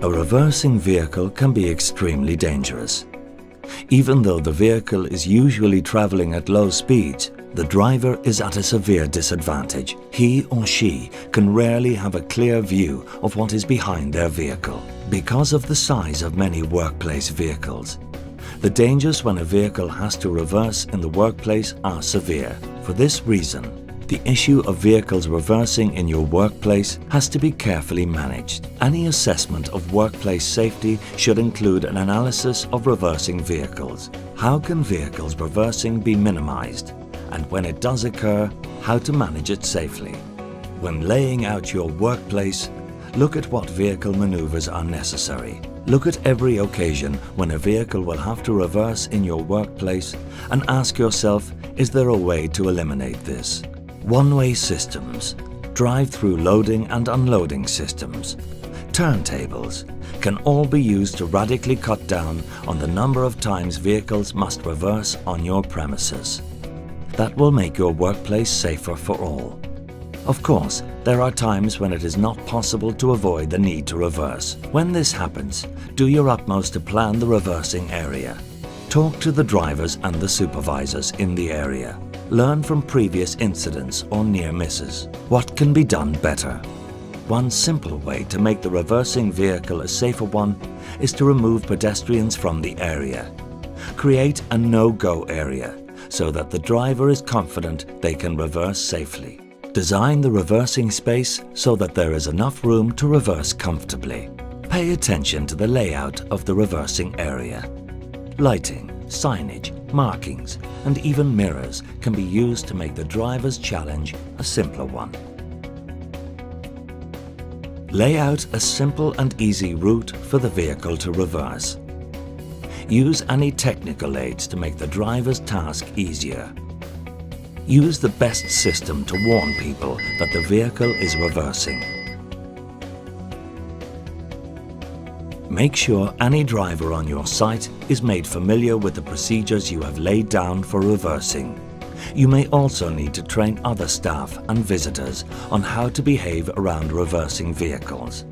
A reversing vehicle can be extremely dangerous. Even though the vehicle is usually traveling at low speeds, the driver is at a severe disadvantage. He or she can rarely have a clear view of what is behind their vehicle. Because of the size of many workplace vehicles, the dangers when a vehicle has to reverse in the workplace are severe. For this reason, the issue of vehicles reversing in your workplace has to be carefully managed. Any assessment of workplace safety should include an analysis of reversing vehicles. How can vehicles reversing be minimized? And when it does occur, how to manage it safely? When laying out your workplace, look at what vehicle maneuvers are necessary. Look at every occasion when a vehicle will have to reverse in your workplace and ask yourself, is there a way to eliminate this? One-way systems, drive-through loading and unloading systems, turntables can all be used to radically cut down on the number of times vehicles must reverse on your premises. That will make your workplace safer for all. Of course, there are times when it is not possible to avoid the need to reverse. When this happens, do your utmost to plan the reversing area. Talk to the drivers and the supervisors in the area. Learn from previous incidents or near misses. What can be done better? One simple way to make the reversing vehicle a safer one is to remove pedestrians from the area. Create a no-go area so that the driver is confident they can reverse safely. Design the reversing space so that there is enough room to reverse comfortably. Pay attention to the layout of the reversing area. Lighting, signage, markings, and even mirrors can be used to make the driver's challenge a simpler one. Lay out a simple and easy route for the vehicle to reverse. Use any technical aids to make the driver's task easier. Use the best system to warn people that the vehicle is reversing. Make sure any driver on your site is made familiar with the procedures you have laid down for reversing. You may also need to train other staff and visitors on how to behave around reversing vehicles.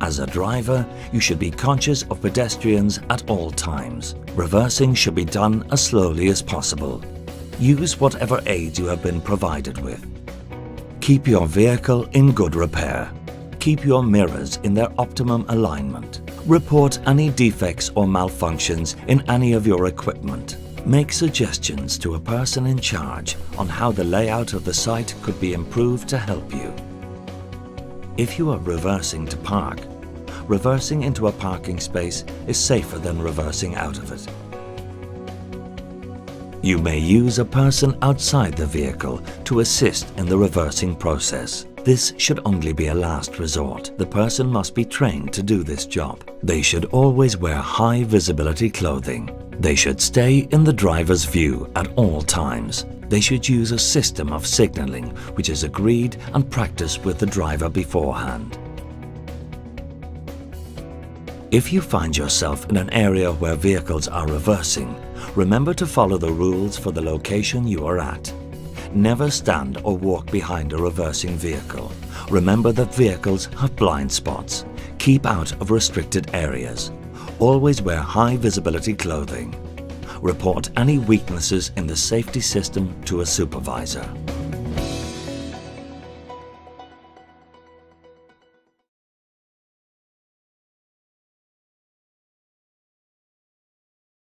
As a driver, you should be conscious of pedestrians at all times. Reversing should be done as slowly as possible. Use whatever aids you have been provided with. Keep your vehicle in good repair. Keep your mirrors in their optimum alignment. Report any defects or malfunctions in any of your equipment. Make suggestions to a person in charge on how the layout of the site could be improved to help you. If you are reversing to park, reversing into a parking space is safer than reversing out of it. You may use a person outside the vehicle to assist in the reversing process. This should only be a last resort. The person must be trained to do this job. They should always wear high visibility clothing. They should stay in the driver's view at all times. They should use a system of signaling which is agreed and practiced with the driver beforehand. If you find yourself in an area where vehicles are reversing, remember to follow the rules for the location you are at. Never stand or walk behind a reversing vehicle. Remember that vehicles have blind spots. Keep out of restricted areas. Always wear high visibility clothing. Report any weaknesses in the safety system to a supervisor.